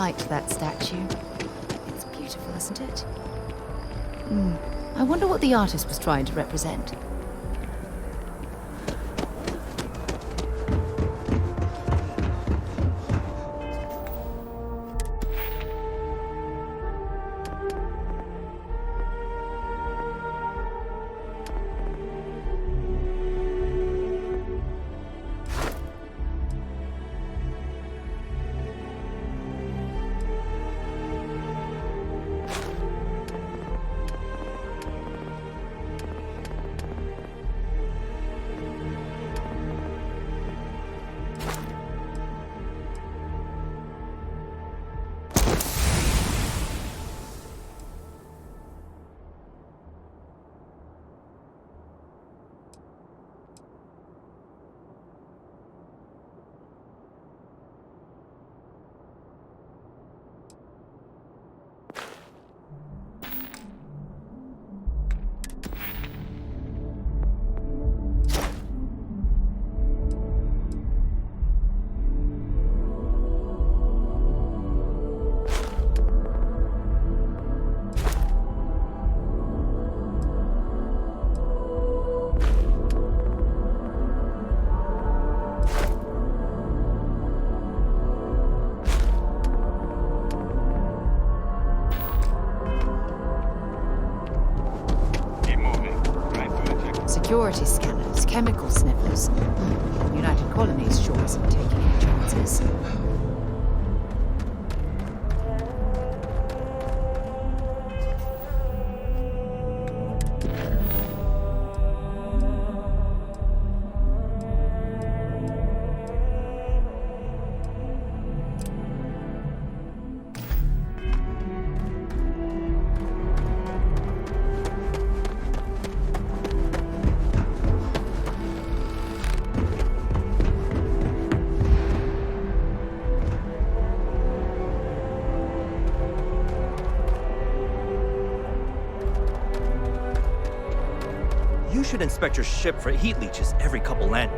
liked that statue. It's beautiful, isn't it? I wonder what the artist was trying to represent. Security scanners, chemical sniffers. United Colonies sure isn't taking any chances. You should inspect your ship for heat leeches every couple land.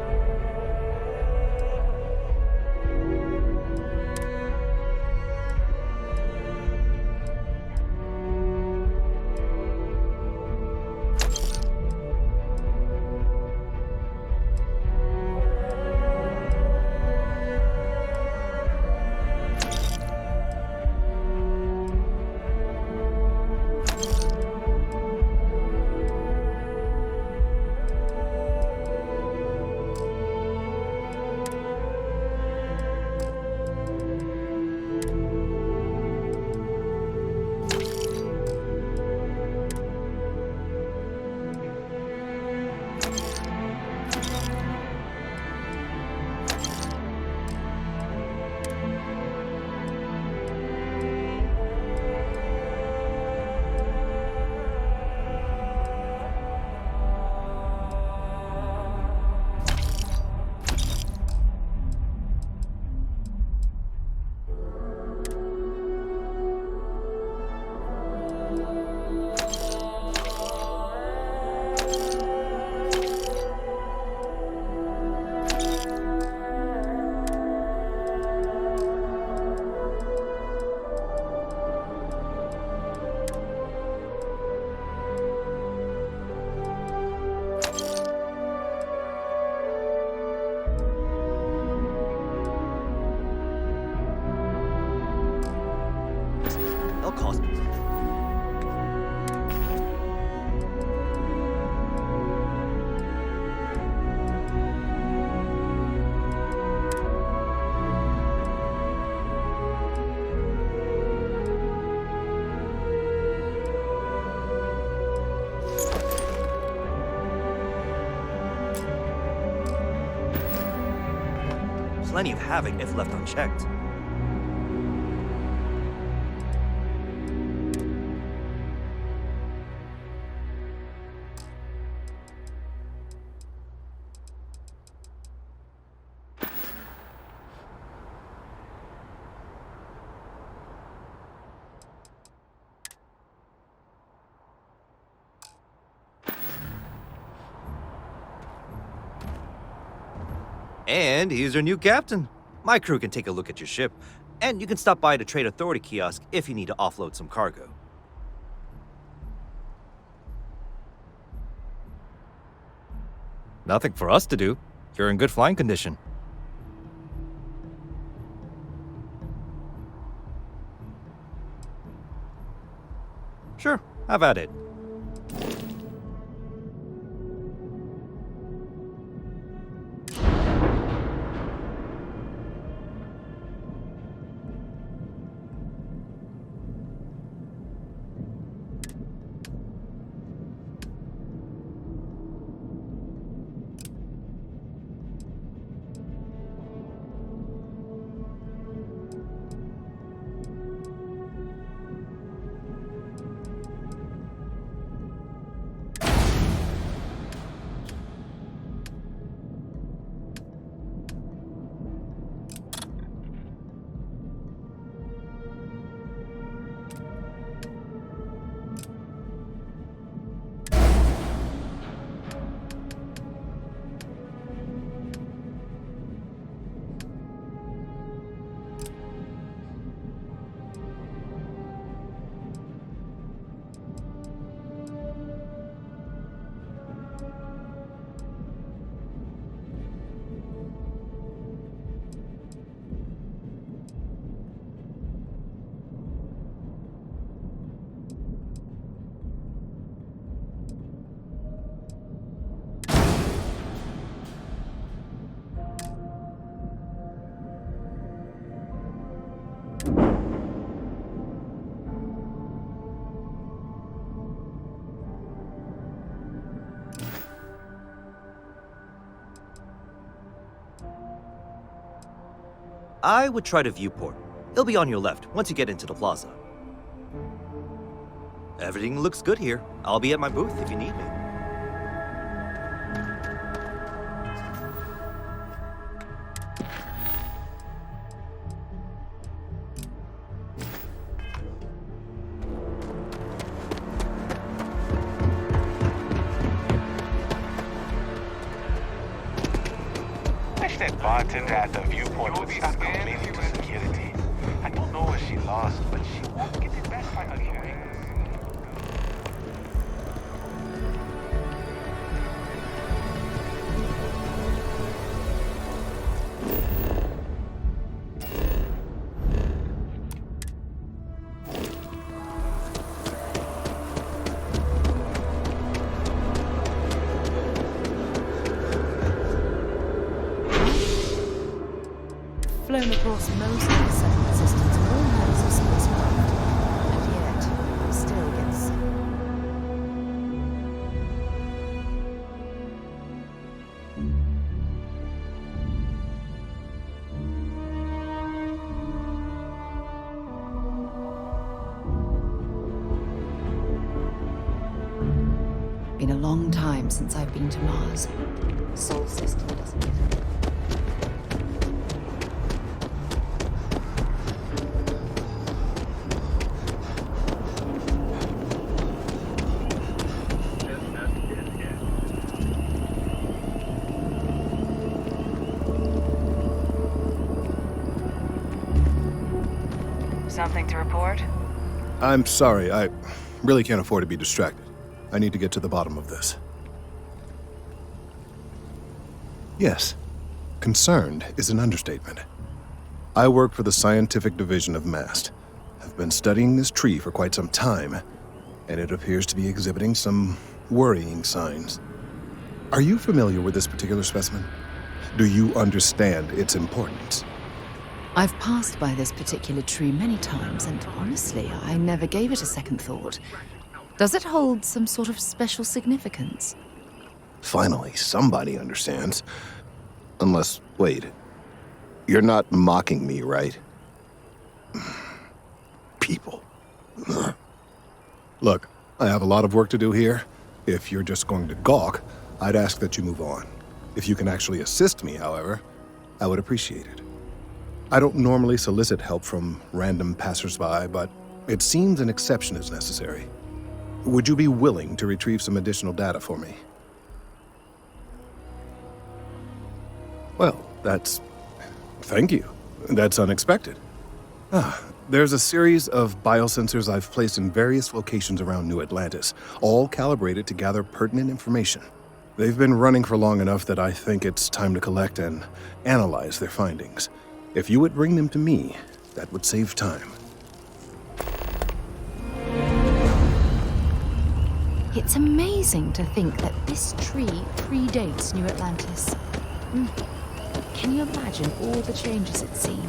They'll cost me. Plenty of havoc if left unchecked. And he's our new captain. My crew can take a look at your ship. And you can stop by the Trade Authority kiosk if you need to offload some cargo. Nothing for us to do. You're in good flying condition. Sure, have at it. I would try the viewport. It'll be on your left once you get into the plaza. Everything looks good here. I'll be at my booth if you need me. Wish that bartender at the viewport would stop complaining to security. I don't know what she lost, but she won't get it back by arguing. Flown across most of the settlement systems and all kinds of spacecraft, and yet still gets sick. Been a long time since I've been to Mars. Sol system doesn't get it. Something to report? I'm sorry, I really can't afford to be distracted. I need to get to the bottom of this. Yes, concerned is an understatement. I work for the scientific division of MAST. I've been studying this tree for quite some time, and it appears to be exhibiting some worrying signs. Are you familiar with this particular specimen? Do you understand its importance? I've passed by this particular tree many times, and honestly, I never gave it a second thought. Does it hold some sort of special significance? Finally, somebody understands. Unless, wait, you're not mocking me, right? People. Look, I have a lot of work to do here. If you're just going to gawk, I'd ask that you move on. If you can actually assist me, however, I would appreciate it. I don't normally solicit help from random passersby, but it seems an exception is necessary. Would you be willing to retrieve some additional data for me? Well, thank you. That's unexpected. There's a series of biosensors I've placed in various locations around New Atlantis, all calibrated to gather pertinent information. They've been running for long enough that I think it's time to collect and analyze their findings. If you would bring them to me, that would save time. It's amazing to think that this tree predates New Atlantis. Can you imagine all the changes it's seen?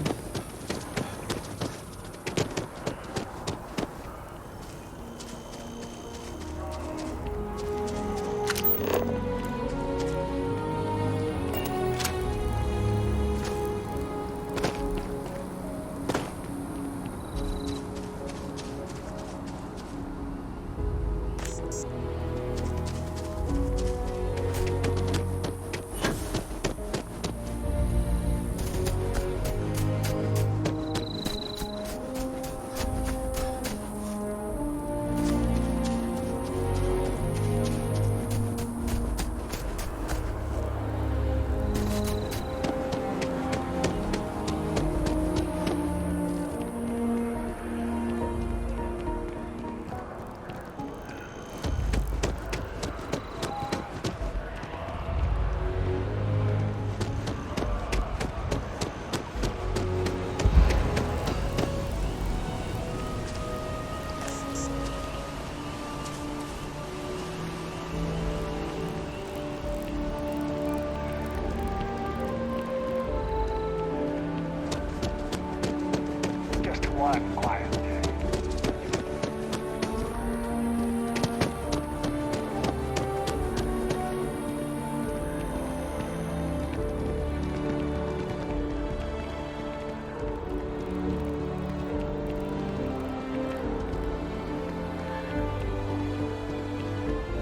Just one quiet day.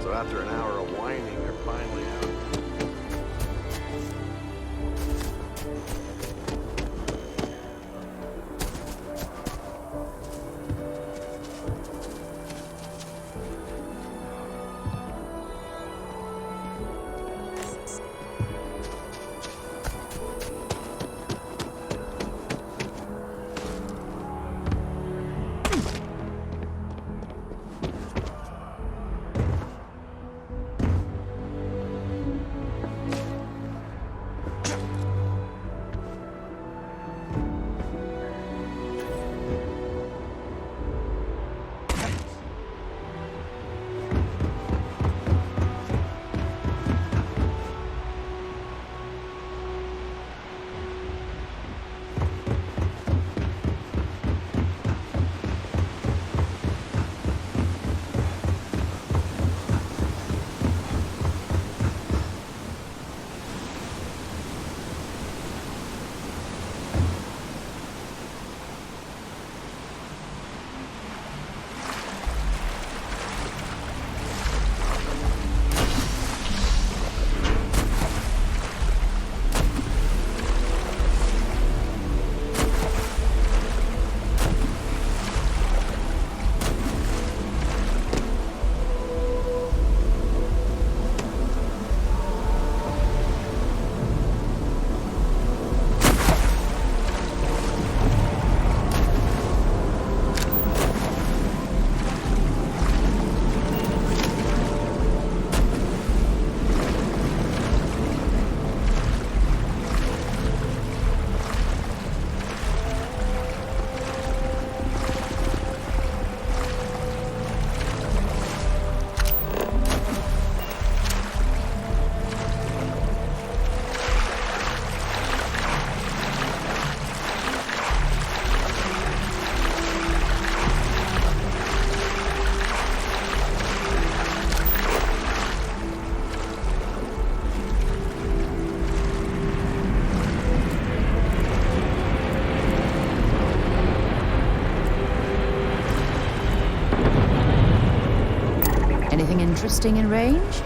So after an hour of whining, they're finally out. Anything interesting in range?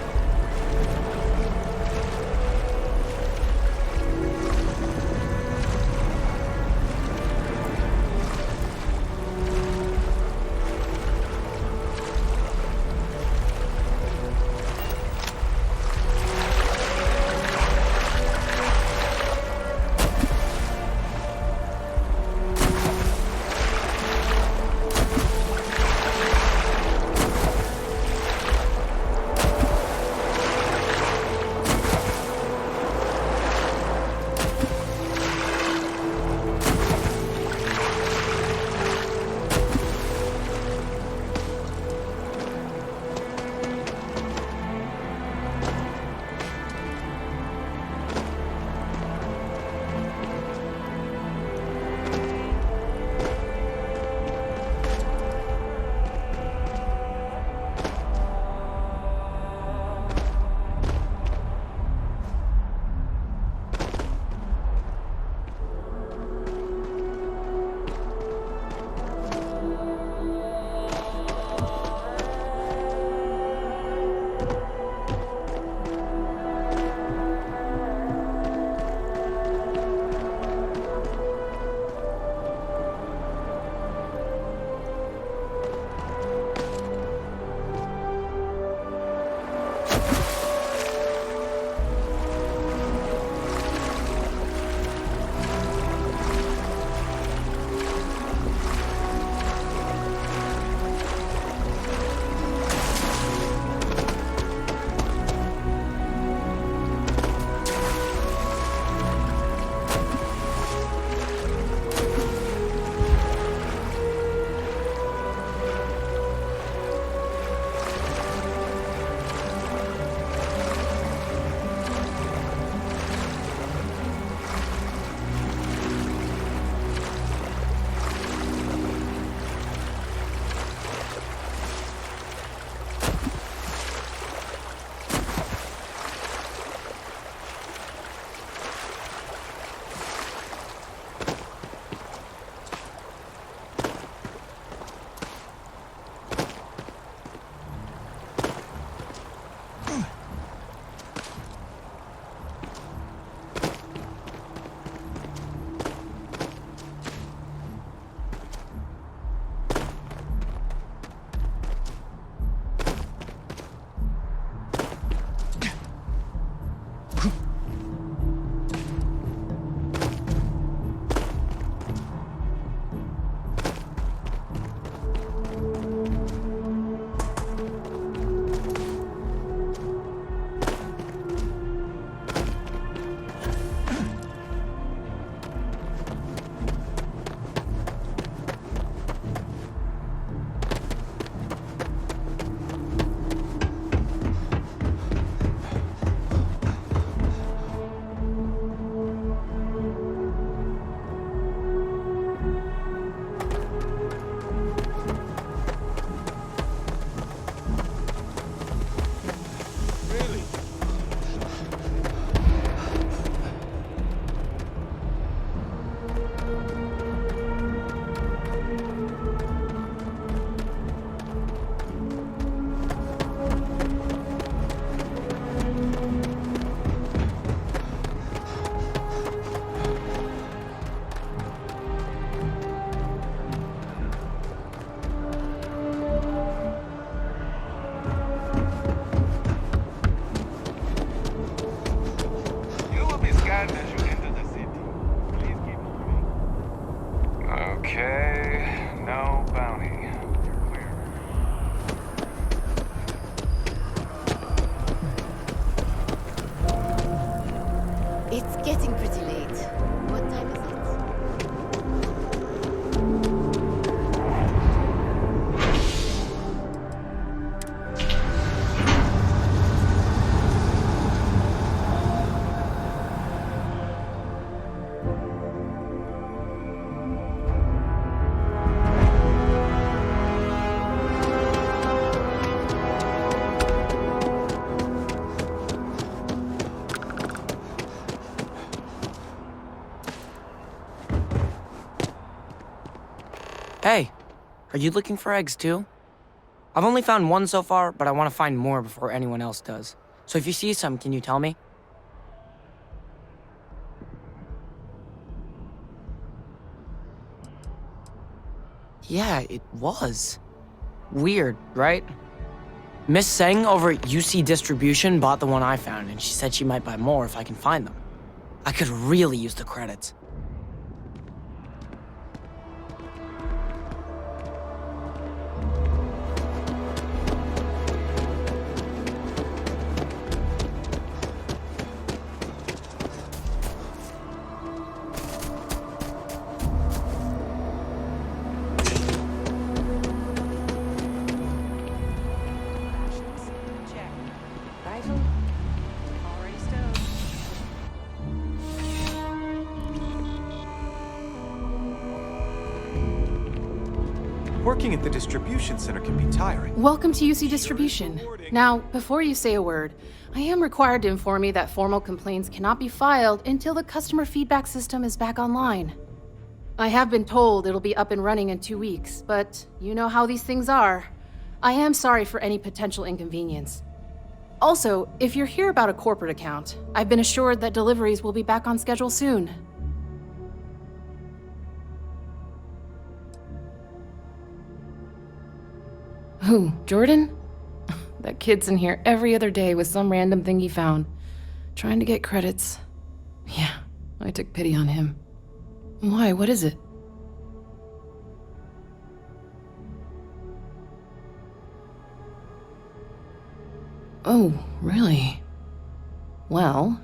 getting pretty late. What time is it? Hey, are you looking for eggs too? I've only found one so far, but I want to find more before anyone else does. So if you see some, can you tell me? Yeah, it was. Weird, right? Miss Seng over at UC Distribution bought the one I found, and she said she might buy more if I can find them. I could really use the credits. Working at the distribution center can be tiring. Welcome to UC Distribution. Now, before you say a word, I am required to inform you that formal complaints cannot be filed until the customer feedback system is back online. I have been told it'll be up and running in 2 weeks, but you know how these things are. I am sorry for any potential inconvenience. Also, if you're here about a corporate account, I've been assured that deliveries will be back on schedule soon. Who, Jordan? That kid's in here every other day with some random thing he found, trying to get credits. Yeah, I took pity on him. Why, what is it? Oh, really? Well,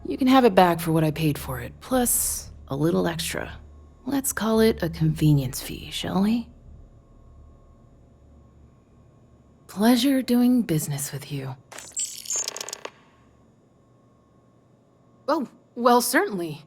you can have it back for what I paid for it, plus a little extra. Let's call it a convenience fee, shall we? Pleasure doing business with you. Oh, well, certainly.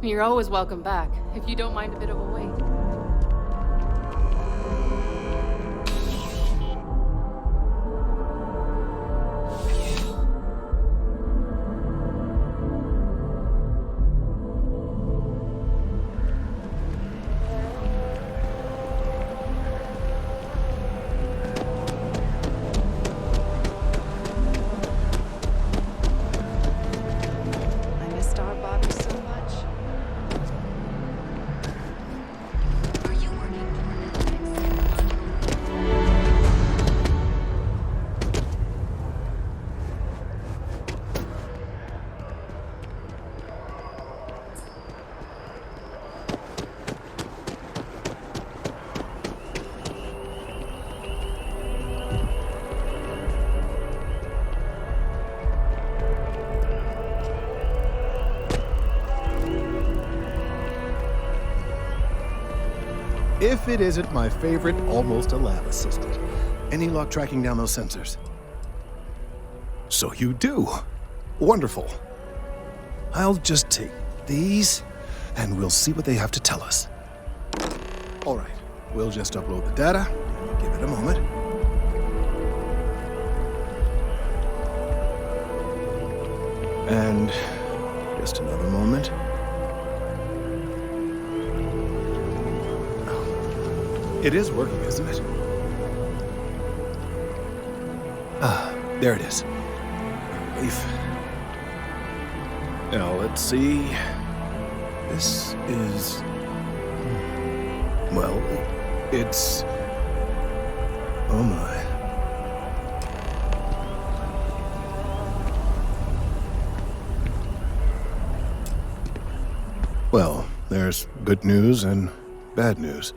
You're always welcome back, if you don't mind a bit of a wait. I miss Star Bobby so much. If it isn't my favorite almost a lab assistant. Any luck tracking down those sensors? So you do. Wonderful. I'll just take these, and we'll see what they have to tell us. All right, we'll just upload the data. Give it a moment. And just another moment. It is working, isn't it? Ah, there it is. Relief. Now, let's see. This is... Well, it's... Oh my. Well, there's good news and bad news.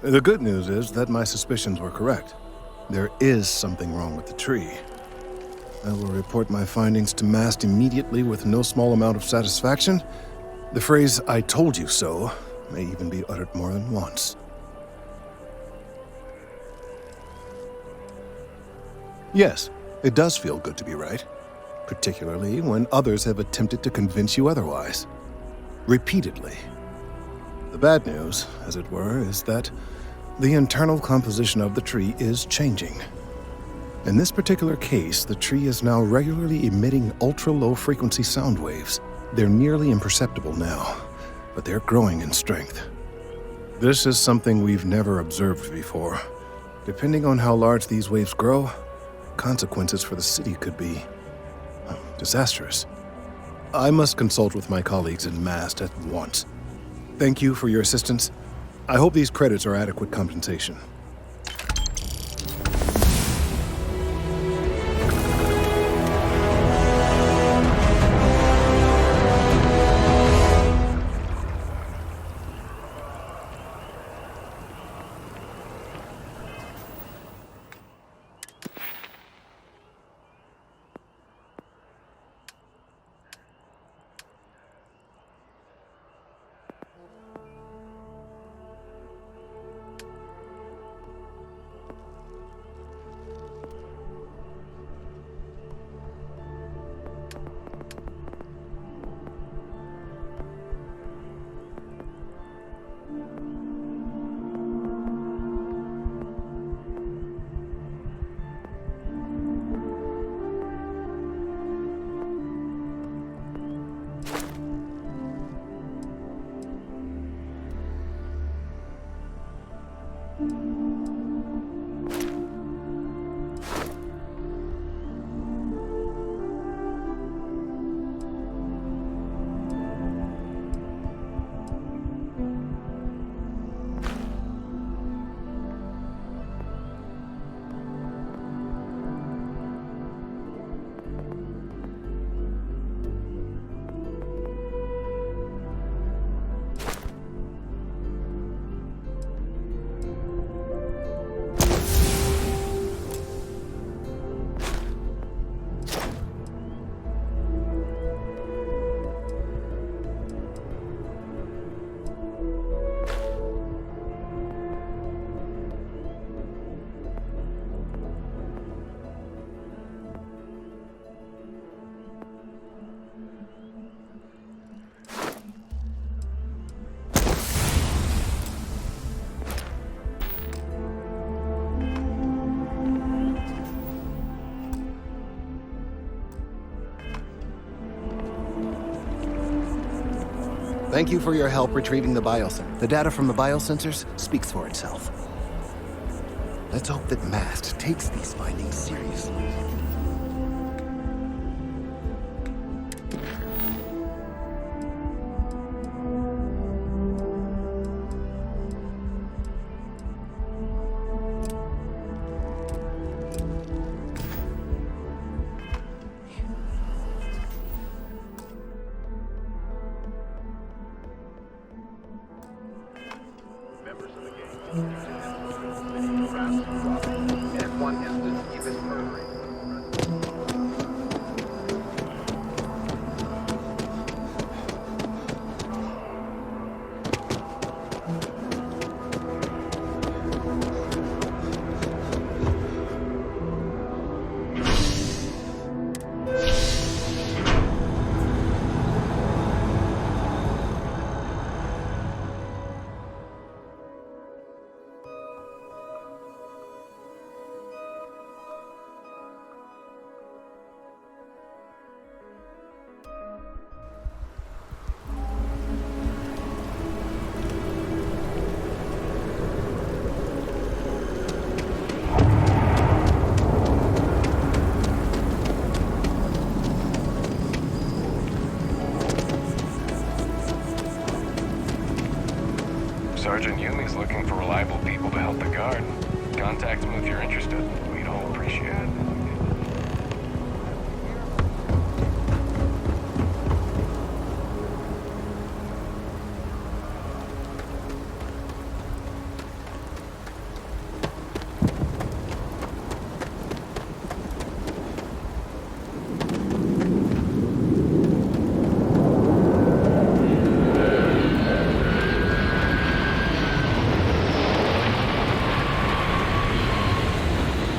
The good news is that my suspicions were correct. There is something wrong with the tree. I will report my findings to Mast immediately with no small amount of satisfaction. The phrase, "I told you so," may even be uttered more than once. Yes, it does feel good to be right, particularly when others have attempted to convince you otherwise. Repeatedly. The bad news, as it were, is that the internal composition of the tree is changing. In this particular case, the tree is now regularly emitting ultra-low frequency sound waves. They're nearly imperceptible now, but they're growing in strength. This is something we've never observed before. Depending on how large these waves grow, consequences for the city could be disastrous. I must consult with my colleagues in Mast at once. Thank you for your assistance. I hope these credits are adequate compensation. Thank you for your help retrieving the biosensor. The data from the biosensors speaks for itself. Let's hope that Mast takes these findings seriously. Yumi's looking for reliable people to help the guard. Contact him if you're interested. We'd all appreciate it.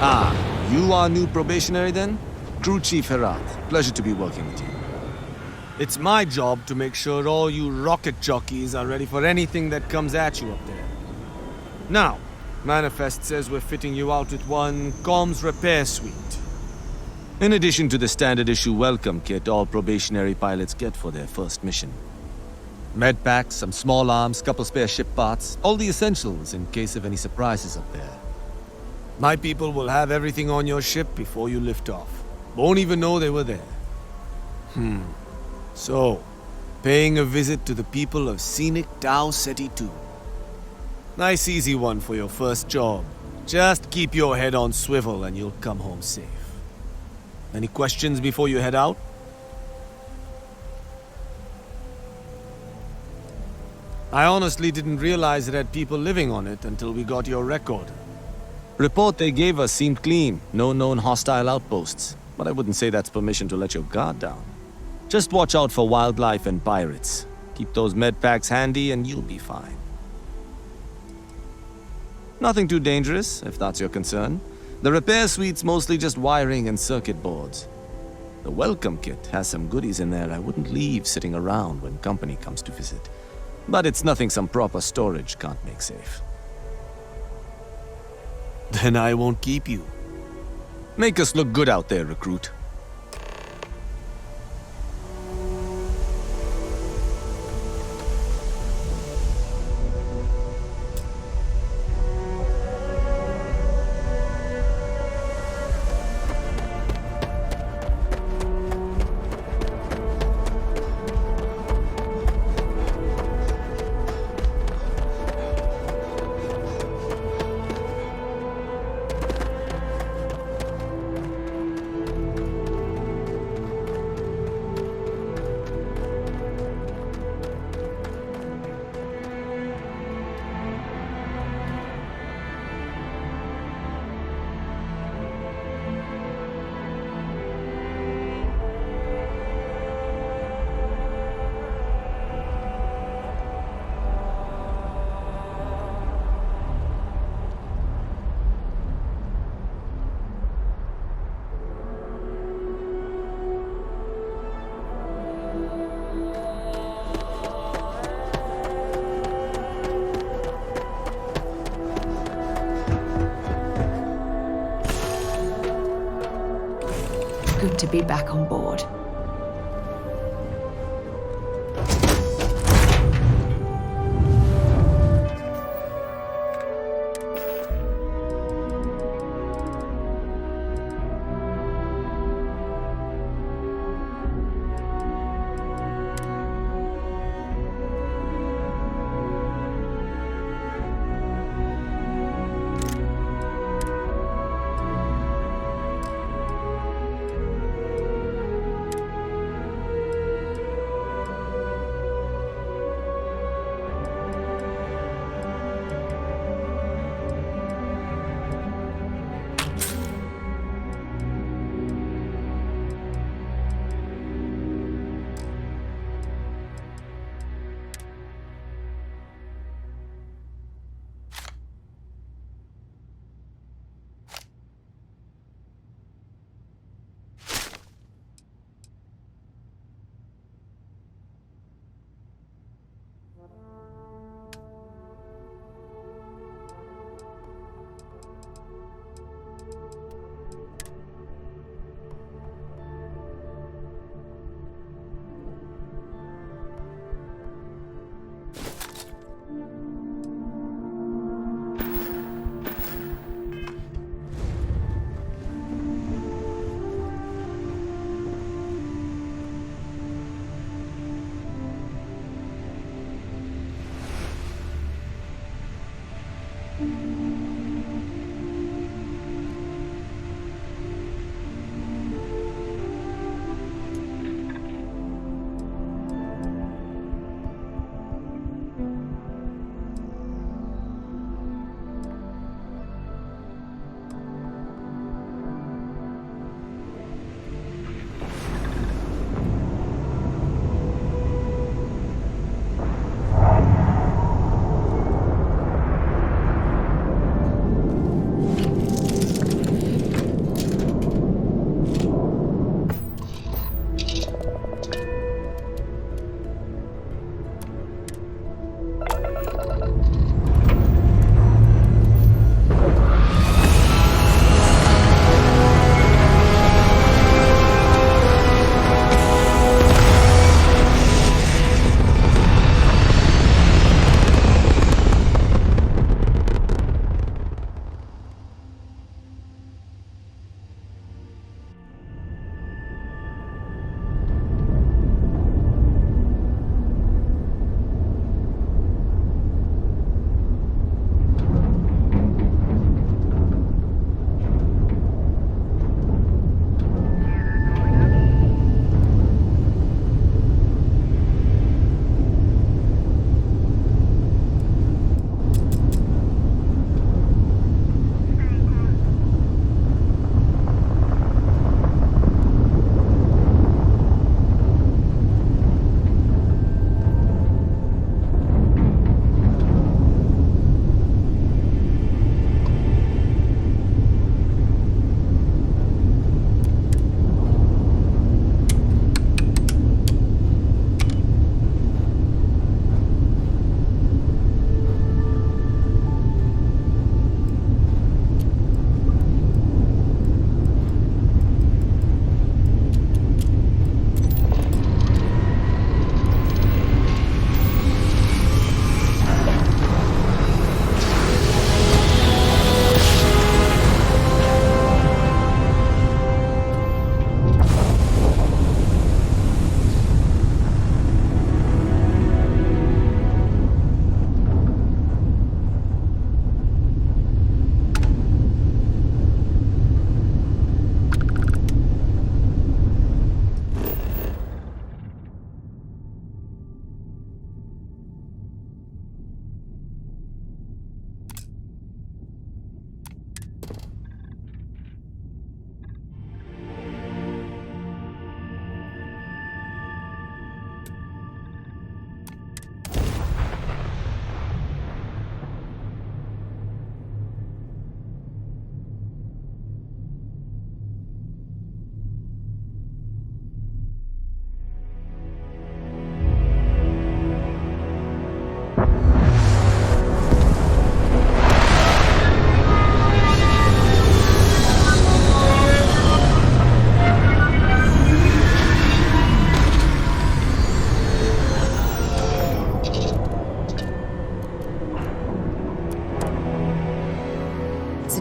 Ah, you are new probationary then? Crew Chief Herat. Pleasure to be working with you. It's my job to make sure all you rocket jockeys are ready for anything that comes at you up there. Now, Manifest says we're fitting you out with one comms repair suite. In addition to the standard issue welcome kit all probationary pilots get for their first mission. Med packs, some small arms, couple spare ship parts, all the essentials in case of any surprises up there. My people will have everything on your ship before you lift off. Won't even know they were there. So, paying a visit to the people of scenic Tau Ceti 2. Nice easy one for your first job. Just keep your head on swivel and you'll come home safe. Any questions before you head out? I honestly didn't realize it had people living on it until we got your record. Report they gave us seemed clean. No known hostile outposts. But I wouldn't say that's permission to let your guard down. Just watch out for wildlife and pirates. Keep those med packs handy and you'll be fine. Nothing too dangerous, if that's your concern. The repair suite's mostly just wiring and circuit boards. The welcome kit has some goodies in there I wouldn't leave sitting around when company comes to visit. But it's nothing some proper storage can't make safe. Then I won't keep you. Make us look good out there, recruit. Good to be back on board.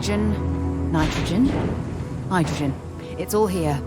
Oxygen, nitrogen, hydrogen. It's all here.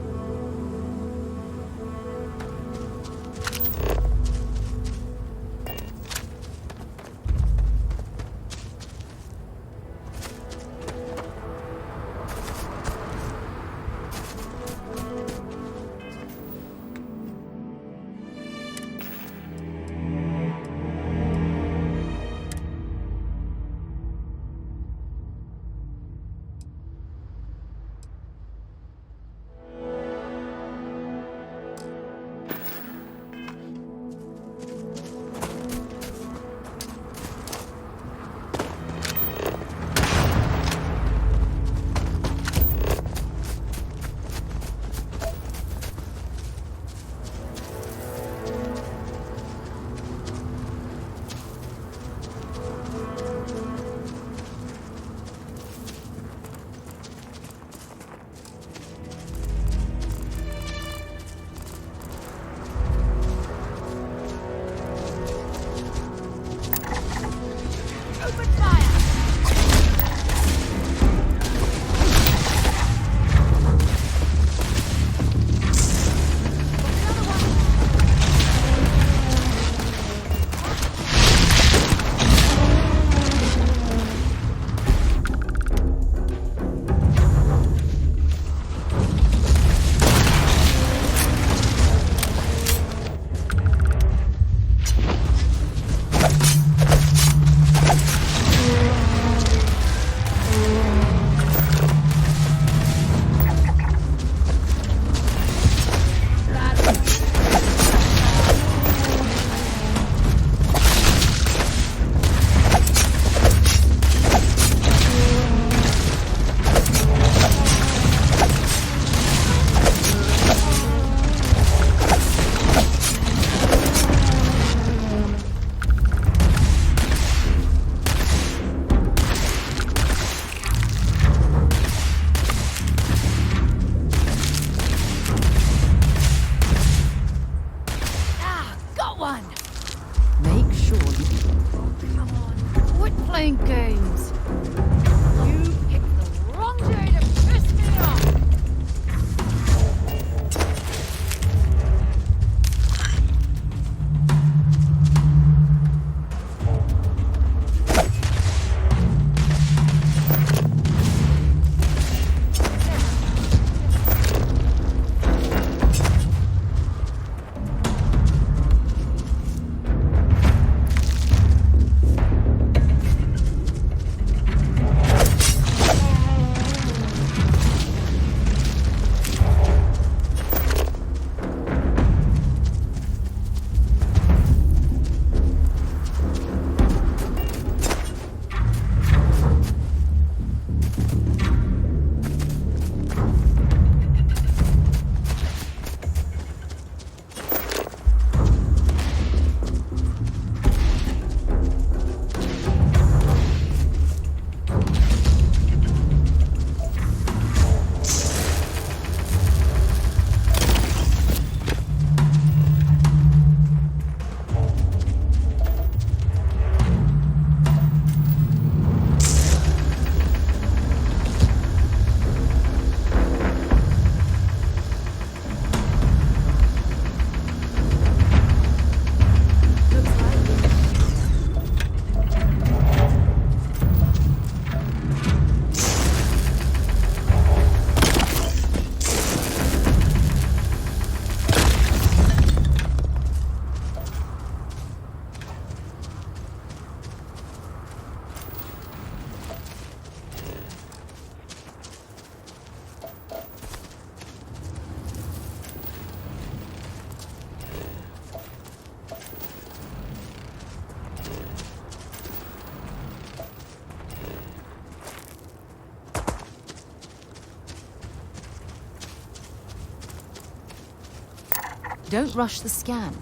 Don't rush the scan.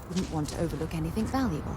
Wouldn't want to overlook anything valuable.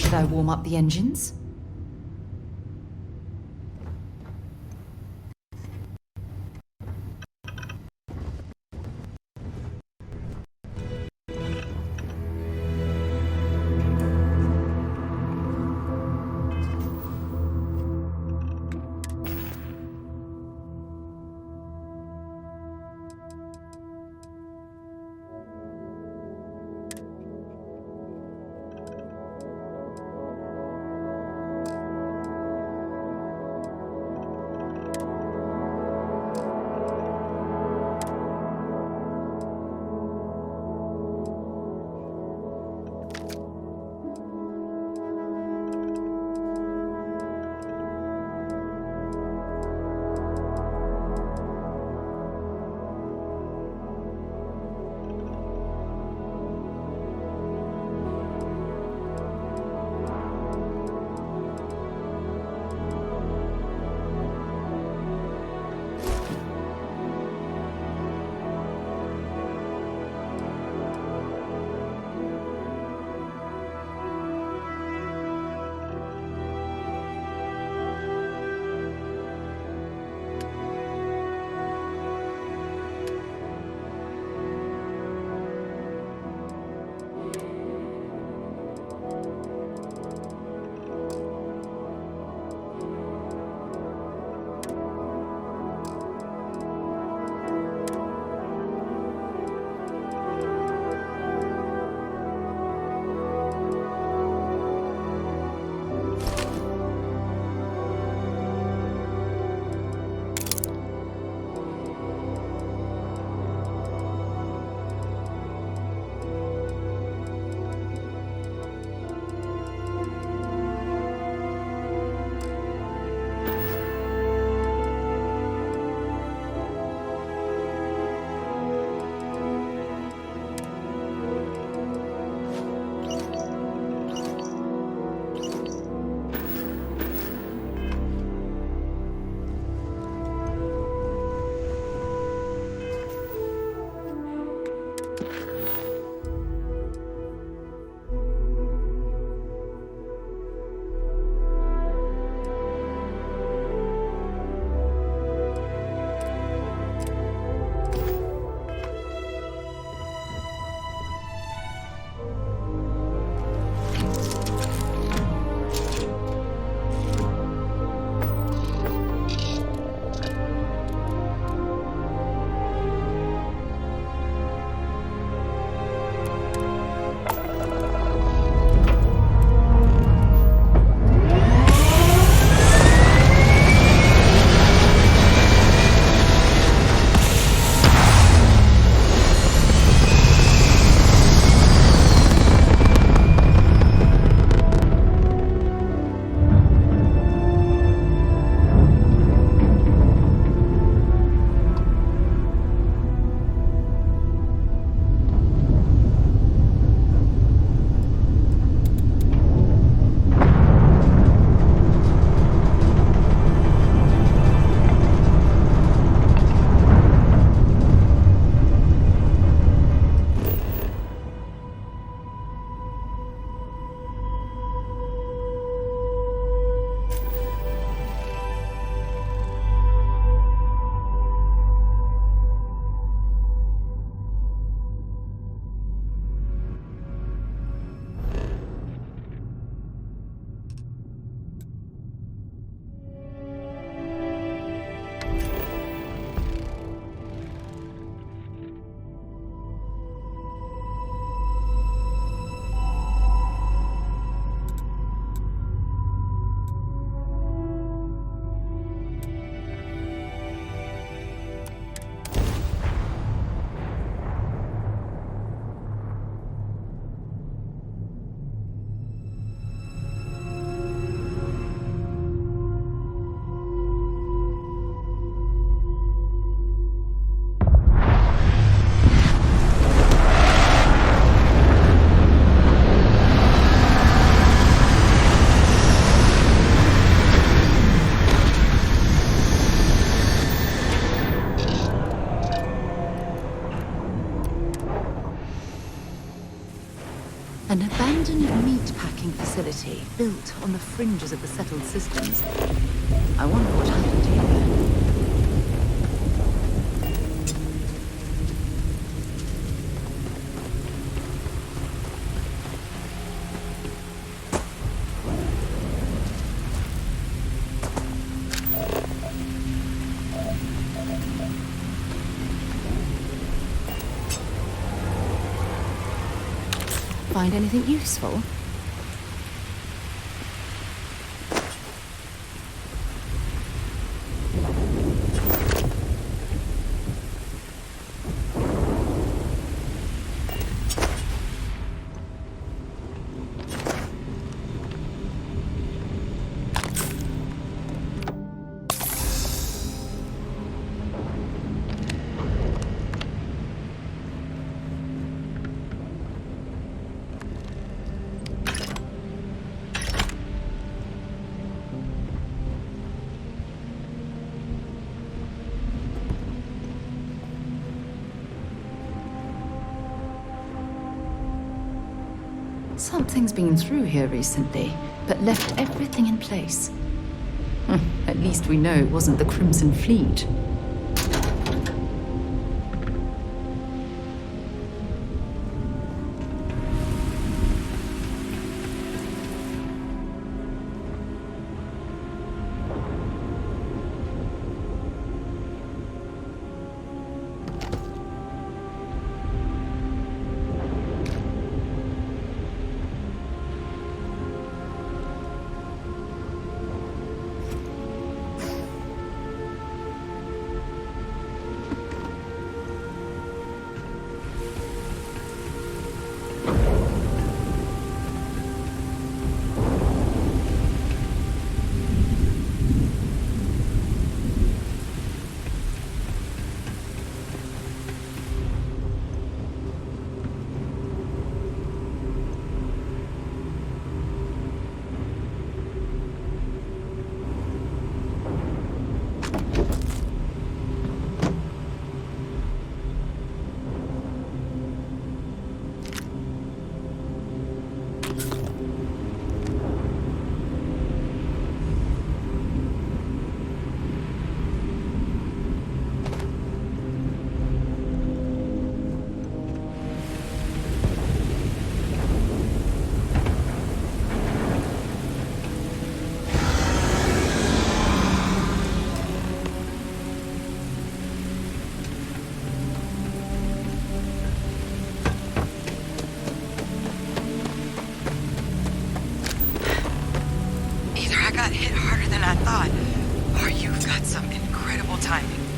Should I warm up the engines? meat-packing facility built on the fringes of the settled systems. I wonder what happened here. Find anything useful? Something's been through here recently, but left everything in place. At least we know it wasn't the Crimson Fleet.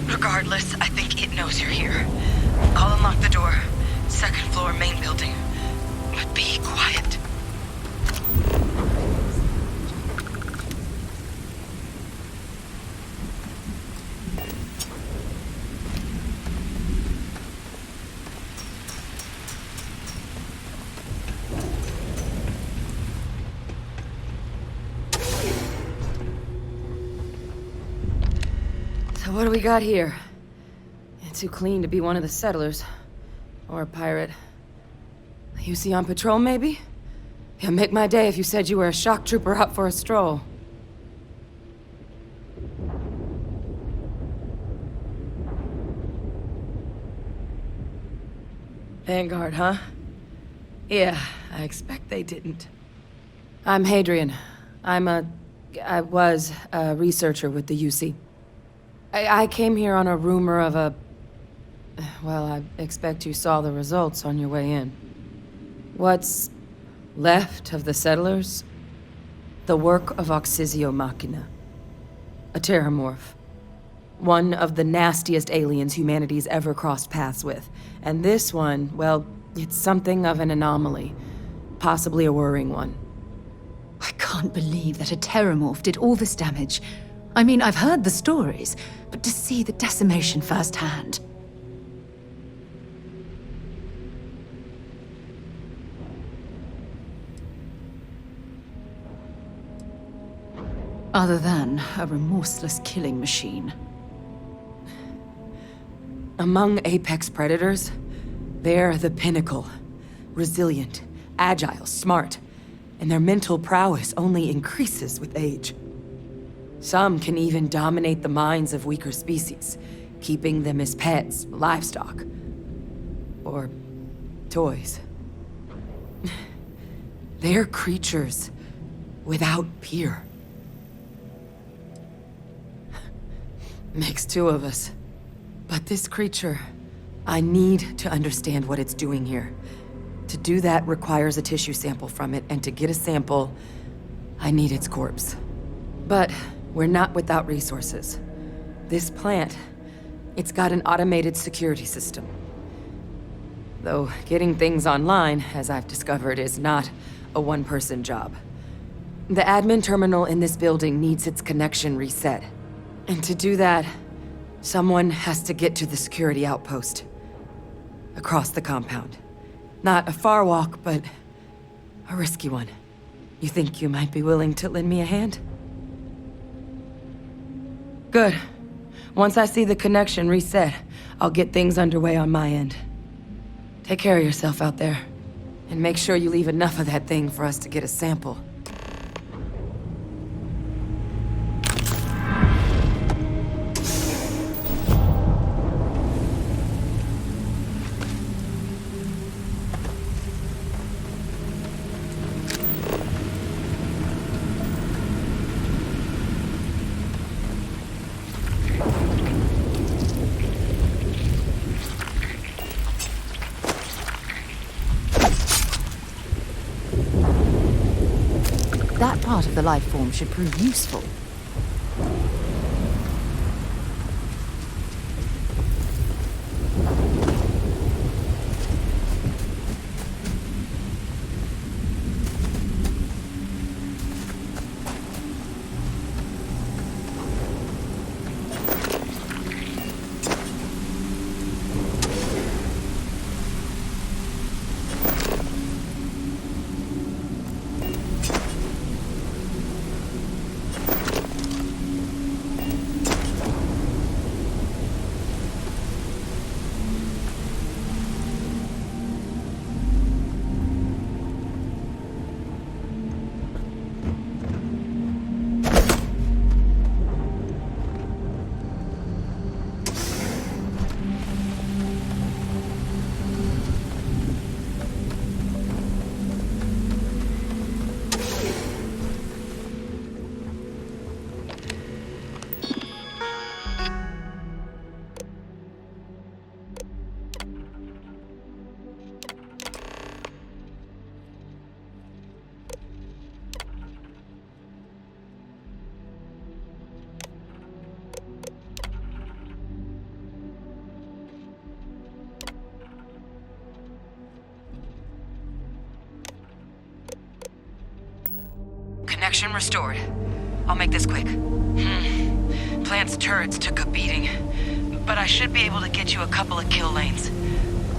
Regardless, I think it knows you're here. I'll unlock the door. Second floor, main building. But be quiet. So what do we got here? You're too clean to be one of the settlers. Or a pirate. You see on patrol, maybe? It'd make my day if you said you were a shock trooper out for a stroll. Vanguard, huh? Yeah, I expect they didn't. I'm Hadrian. I was a researcher with the UC. I came here on a rumor of a... Well, I expect you saw the results on your way in. What's left of the settlers? The work of Oxysio Machina. A terramorph. One of the nastiest aliens humanity's ever crossed paths with. And this one, well, it's something of an anomaly. Possibly a worrying one. I can't believe that a terramorph did all this damage. I mean, I've heard the stories, but to see the decimation firsthand. Other than a remorseless killing machine. Among apex predators, they're the pinnacle. Resilient, agile, smart, and their mental prowess only increases with age. Some can even dominate the minds of weaker species, keeping them as pets, livestock, or toys. They're creatures without peer. Makes two of us. But this creature, I need to understand what it's doing here. To do that requires a tissue sample from it, and to get a sample, I need its corpse. But we're not without resources. This plant, it's got an automated security system. Though getting things online, as I've discovered, is not a one-person job. The admin terminal in this building needs its connection reset. And to do that, someone has to get to the security outpost. Across the compound. Not a far walk, but a risky one. You think you might be willing to lend me a hand? Good. Once I see the connection reset, I'll get things underway on my end. Take care of yourself out there. And make sure you leave enough of that thing for us to get a sample. That part of the life form should prove useful. Connection restored. I'll make this quick. Plant's turrets took a beating, but I should be able to get you a couple of kill lanes.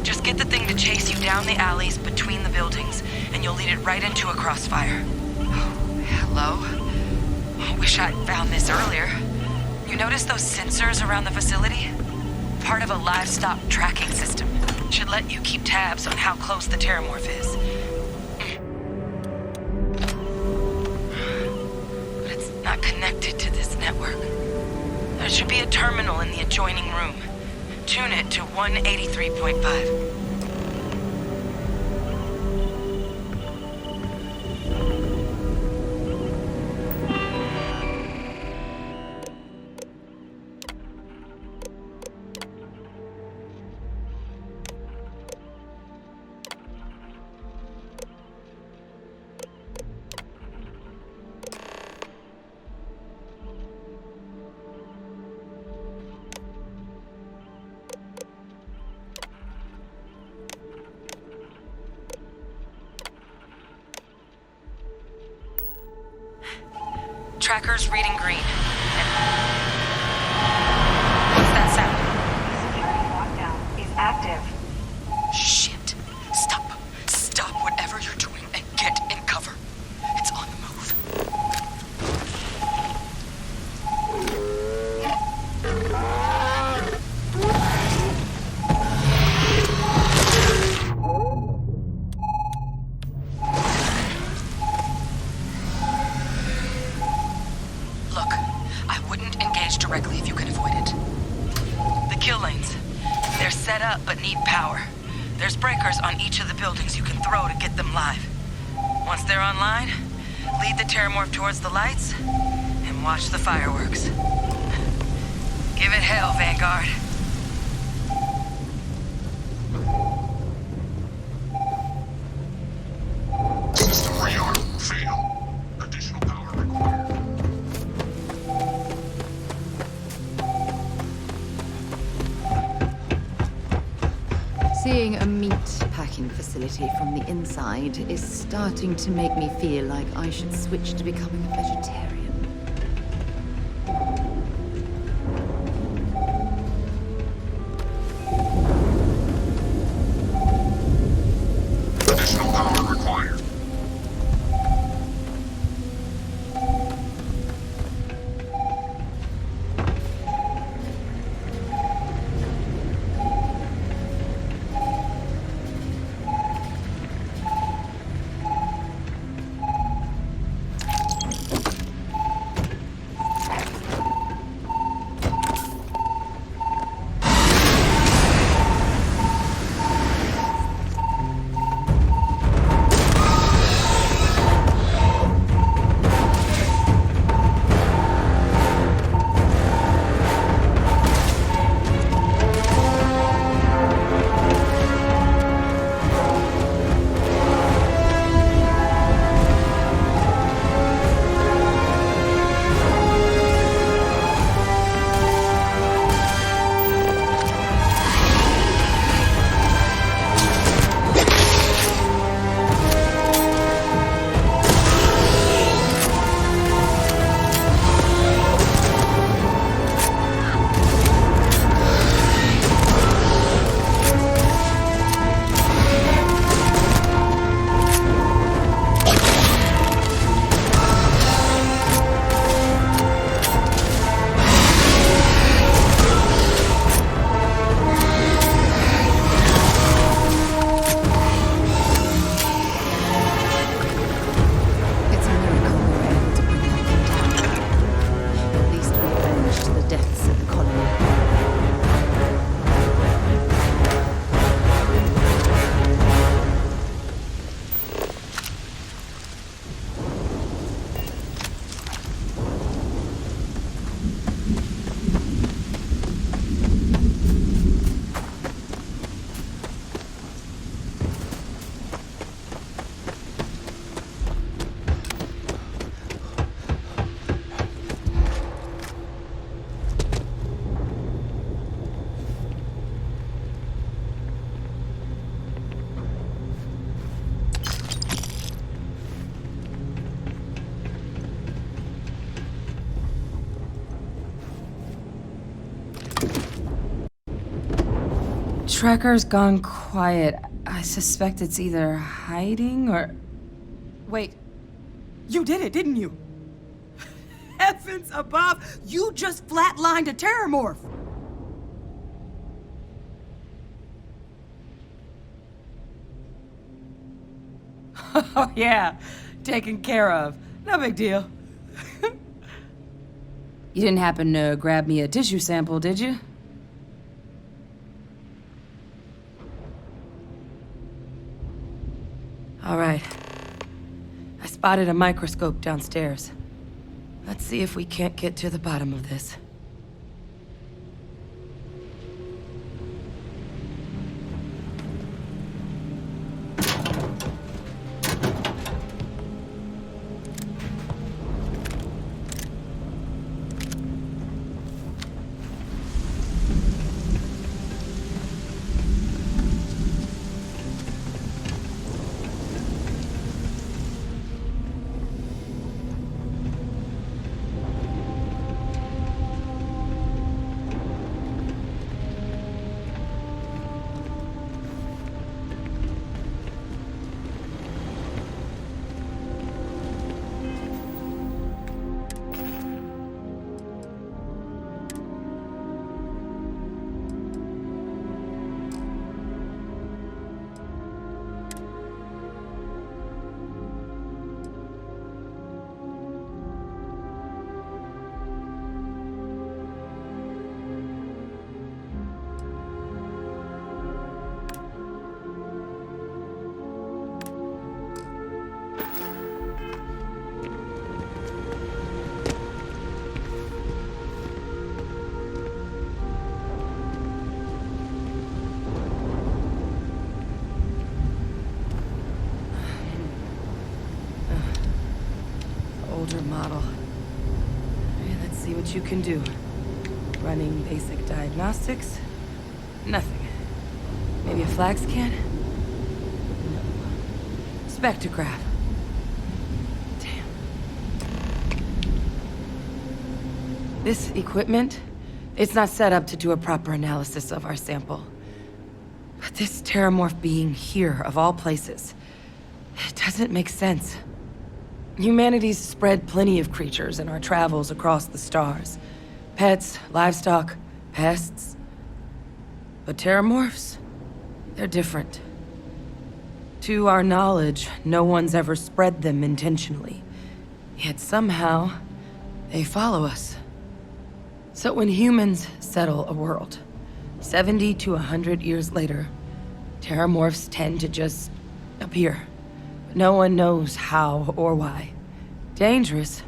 Just get the thing to chase you down the alleys between the buildings, and you'll lead it right into a crossfire. Oh, hello? Wish I'd found this earlier. You notice those sensors around the facility? Part of a livestock tracking system. Should let you keep tabs on how close the terramorph is. Not connected to this network. There should be a terminal in the adjoining room. Tune it to 183.5. Tracker's reading green. What's that sound? Security lockdown is active. Shit. Stop. Stop whatever you're doing and get in cover. It's on the move. correctly if you can avoid it. The kill lanes. They're set up but need power. There's breakers on each of the buildings you can throw to get them live. Once they're online, lead the Terramorph towards the lights and watch the fireworks. Give it hell, Vanguard. System rearm. Fail. Additional power required. Seeing a meat packing facility from the inside is starting to make me feel like I should switch to becoming a vegetarian. Additional power required. It's a miracle we were able to bring that thing down. At least we avenged the deaths of the colony. Tracker's gone quiet. I suspect it's either hiding or... Wait. You did it, didn't you? Heavens above! You just flatlined a Terramorph! Oh, yeah. Taken care of. No big deal. You didn't happen to grab me a tissue sample, did you? All right. I spotted a microscope downstairs. Let's see if we can't get to the bottom of this. older model. Okay, let's see what you can do. Running basic diagnostics? Nothing. Maybe a flag scan? No. Spectrograph. Damn. This equipment, it's not set up to do a proper analysis of our sample. But this terramorph being here, of all places, it doesn't make sense. Humanity's spread plenty of creatures in our travels across the stars. Pets, livestock, pests. But terramorphs? They're different. To our knowledge, no one's ever spread them intentionally. Yet somehow, they follow us. So when humans settle a world, 70 to 100 years later, terramorphs tend to just appear. No one knows how or why. Dangerous,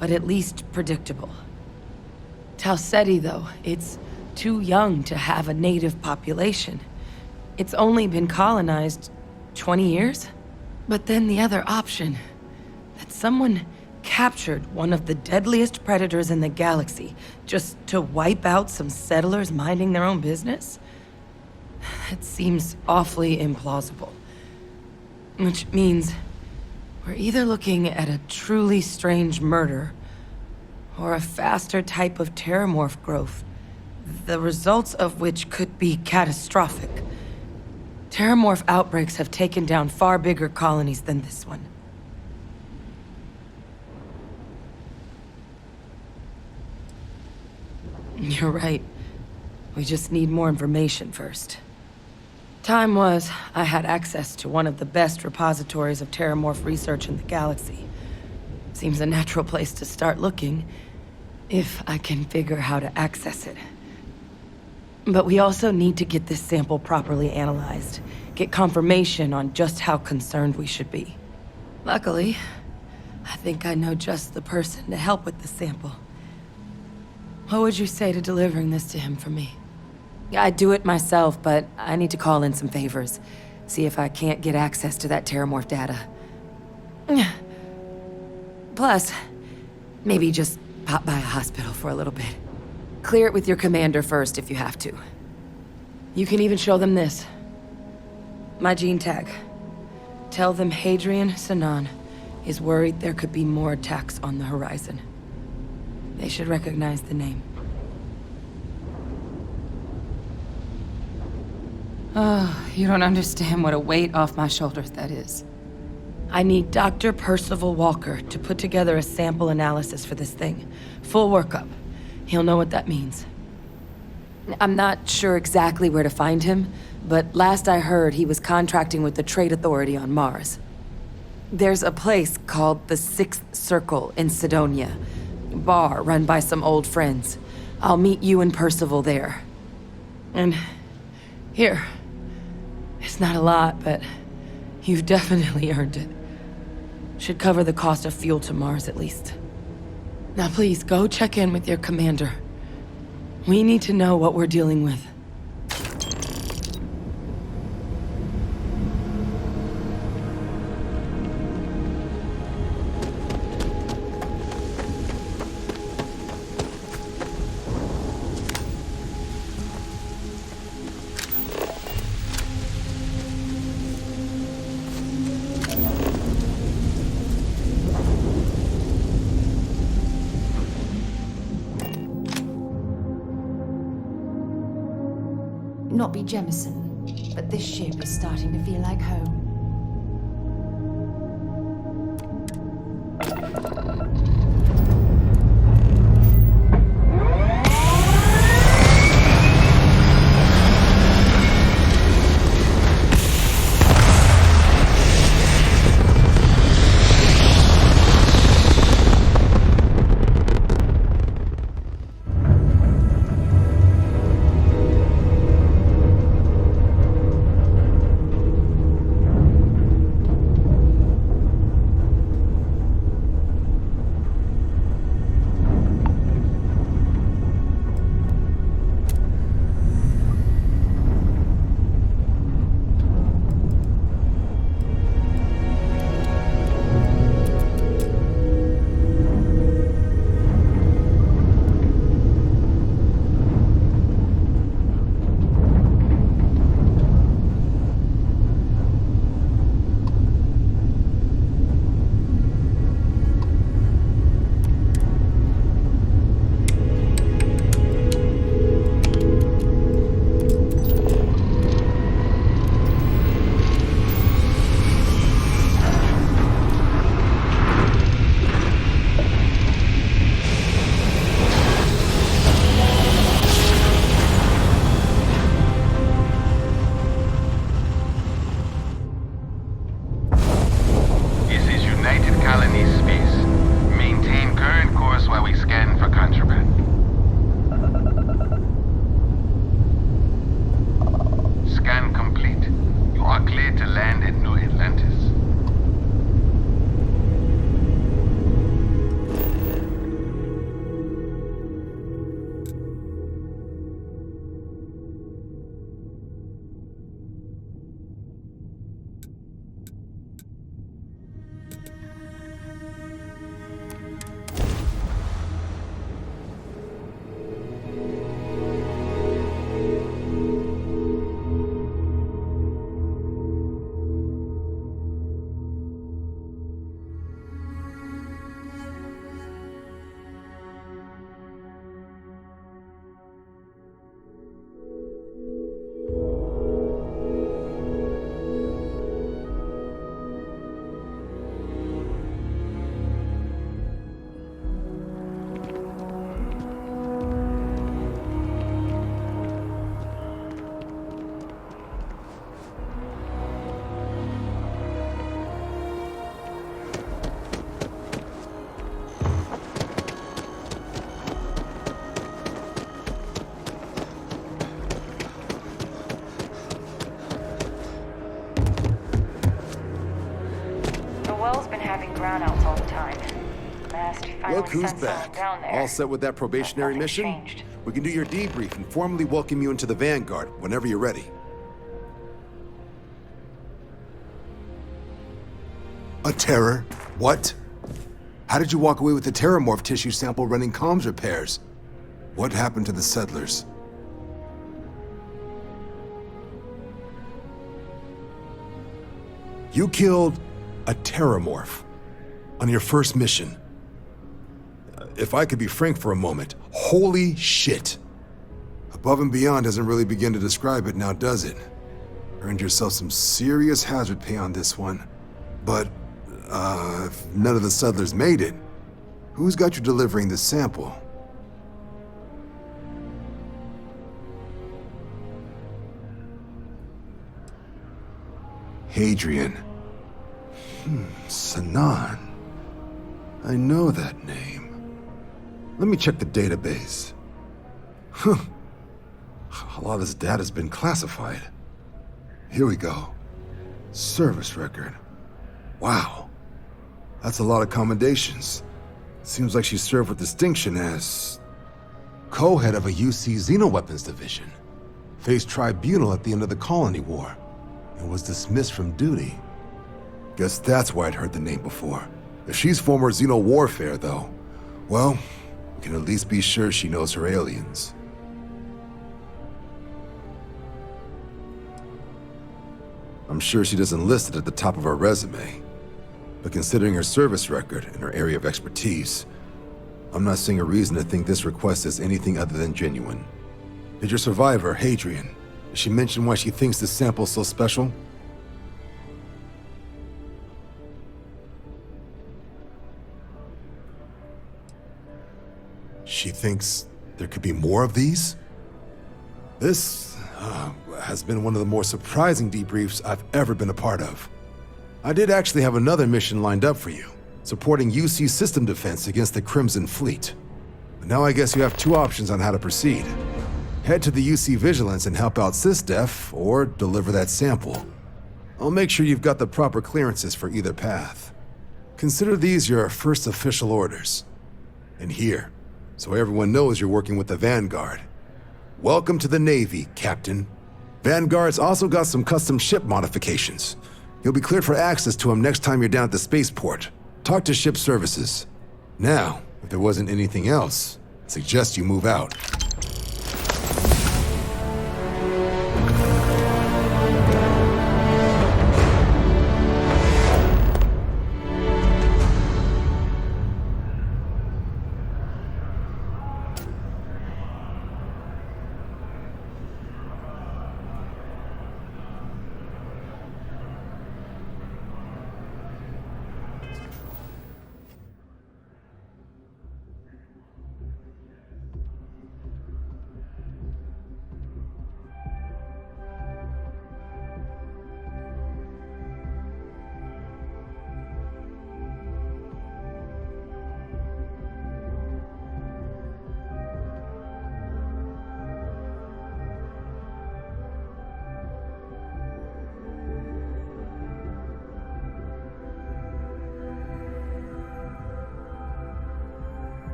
but at least predictable. Talseti, though, it's too young to have a native population. It's only been colonized 20 years? But then the other option, that someone captured one of the deadliest predators in the galaxy just to wipe out some settlers minding their own business? It seems awfully implausible. Which means we're either looking at a truly strange murder or a faster type of terramorph growth, the results of which could be catastrophic. Terramorph outbreaks have taken down far bigger colonies than this one. You're right. We just need more information first. Time was, I had access to one of the best repositories of terramorph research in the galaxy. Seems a natural place to start looking, if I can figure how to access it. But we also need to get this sample properly analyzed, get confirmation on just how concerned we should be. Luckily, I think I know just the person to help with the sample. What would you say to delivering this to him for me? I'd do it myself, but I need to call in some favors. See if I can't get access to that terramorph data. Plus, maybe just pop by a hospital for a little bit. Clear it with your commander first if you have to. You can even show them this. My gene tag. Tell them Hadrian Sanan is worried there could be more attacks on the horizon. They should recognize the name. Oh, you don't understand what a weight off my shoulders that is. I need Dr. Percival Walker to put together a sample analysis for this thing. Full workup. He'll know what that means. I'm not sure exactly where to find him, but last I heard he was contracting with the Trade Authority on Mars. There's a place called the Sixth Circle in Sidonia. A bar run by some old friends. I'll meet you and Percival there. And here. It's not a lot, but you've definitely earned it. Should cover the cost of fuel to Mars, at least. Now please, go check in with your commander. We need to know what we're dealing with. Not be Jemison, but this ship is starting to feel like home. time. Mast finally Look who's sent someone back. down there. All set with that probationary Nothing's mission? changed. We can do your debrief and formally welcome you into the Vanguard whenever you're ready. A terror? What? How did you walk away with the terramorph tissue sample running comms repairs? What happened to the settlers? You killed a terramorph on your first mission. If I could be frank for a moment, holy shit. Above and beyond doesn't really begin to describe it now, does it? Earned yourself some serious hazard pay on this one. But, if none of the settlers made it, who's got you delivering this sample? Hadrian. Sanan. I know that name. Let me check the database. Huh. A lot of this data's been classified. Here we go. Service record. Wow. That's a lot of commendations. Seems like she served with distinction as co-head of a UC Xenoweapons division. Faced tribunal at the end of the Colony War and was dismissed from duty. Guess that's why I'd heard the name before. If she's former Xeno warfare, though, well, we can at least be sure she knows her aliens. I'm sure she doesn't list it at the top of her resume, but considering her service record and her area of expertise, I'm not seeing a reason to think this request is anything other than genuine. Did your survivor, Hadrian, did she mention why she thinks this sample's so special? She thinks there could be more of these? This has been one of the more surprising debriefs I've ever been a part of. I did actually have another mission lined up for you, supporting UC system defense against the Crimson Fleet. But now I guess you have two options on how to proceed. Head to the UC Vigilance and help out SysDef, or deliver that sample. I'll make sure you've got the proper clearances for either path. Consider these your first official orders. And here, so everyone knows you're working with the Vanguard. Welcome to the Navy, Captain. Vanguard's also got some custom ship modifications. You'll be cleared for access to them next time you're down at the spaceport. Talk to ship services. Now, if there wasn't anything else, I suggest you move out.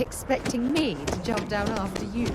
expecting me to jump down after you.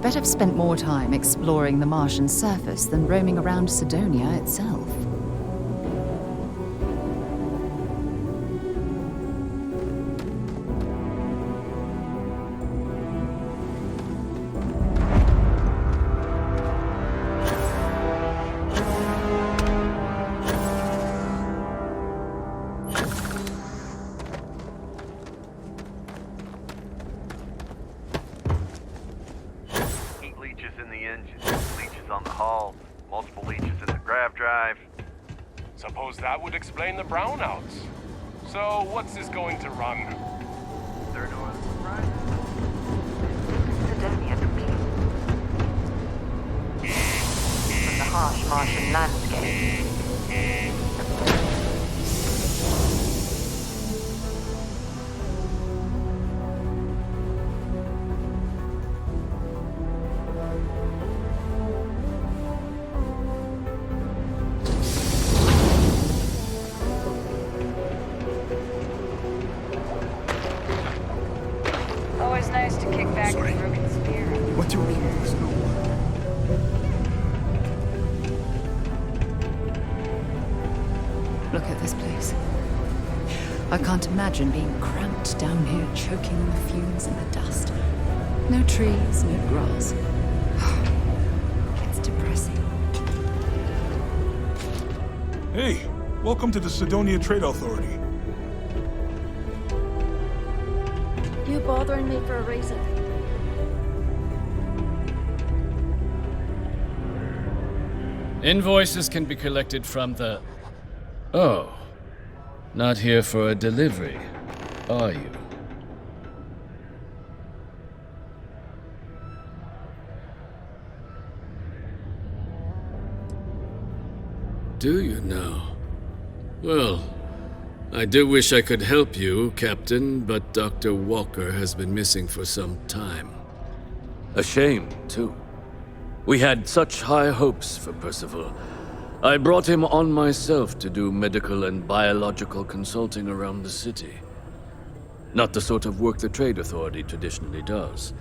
I bet I've spent more time exploring the Martian surface than roaming around Sidonia itself. Suppose that would explain the brownouts. So, what's this going to run? There no other surprise? Sidonia complete. From the harsh Martian landscape. Always nice to kick back with a broken spear. What do we use? Look at this place. I can't imagine being cramped down here, choking on the fumes and the dust. No trees, no grass. It's depressing. Hey, welcome to the Sidonia Trade Authority. You bothering me for a reason? Invoices can be collected from the... Oh. Not here for a delivery, are you? Do you now? Well, I do wish I could help you, Captain, but Dr. Walker has been missing for some time. A shame, too. We had such high hopes for Percival. I brought him on myself to do medical and biological consulting around the city. Not the sort of work the Trade Authority traditionally does.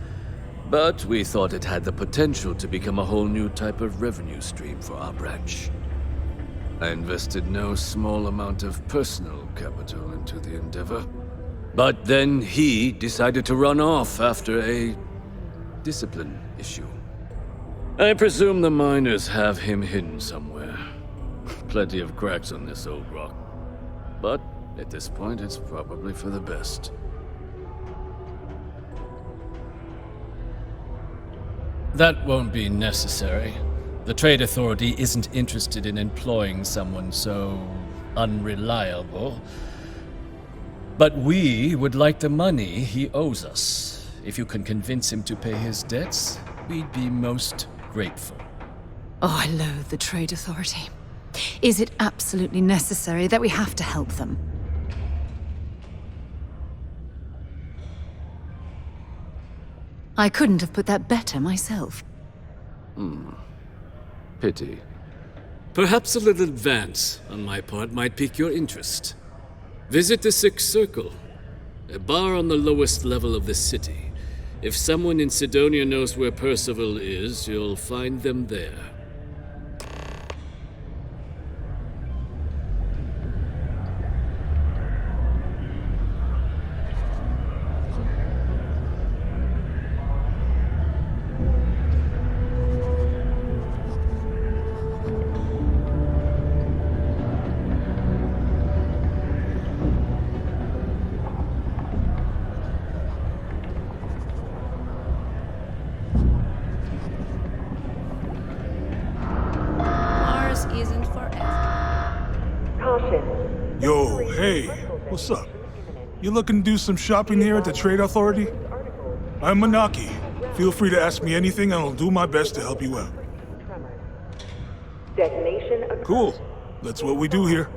But we thought it had the potential to become a whole new type of revenue stream for our branch. I invested no small amount of personal capital into the endeavor. But then he decided to run off after a discipline issue. I presume the miners have him hidden somewhere. Plenty of cracks on this old rock. But at this point, it's probably for the best. That won't be necessary. The Trade Authority isn't interested in employing someone so unreliable. But we would like the money he owes us. If you can convince him to pay his debts, we'd be most grateful. Oh, I loathe the Trade Authority. Is it absolutely necessary that we have to help them? I couldn't have put that better myself. Pity. Perhaps a little advance on my part might pique your interest. Visit the Sixth Circle, a bar on the lowest level of the city. If someone in Sidonia knows where Percival is, you'll find them there. Yo, hey, what's up? You looking to do some shopping here at the Trade Authority? I'm Manaki. Feel free to ask me anything and I'll do my best to help you out. Cool. That's what we do here.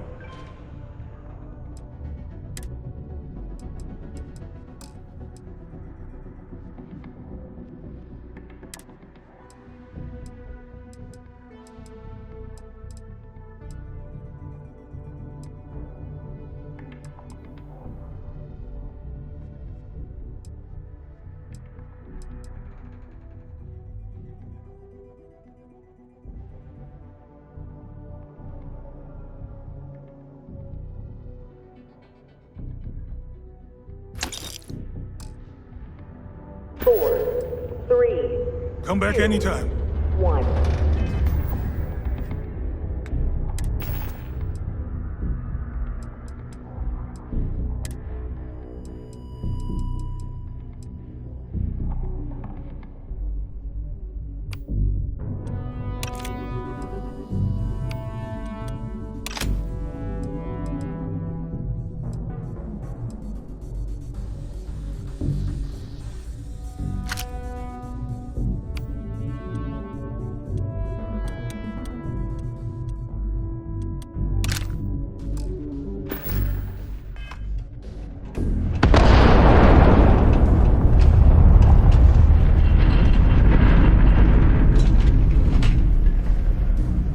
Come back anytime. 1.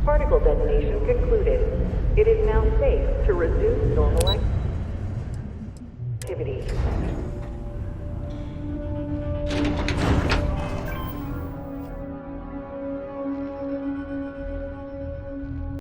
Particle detonation concluded. It is now safe to resume normal activity.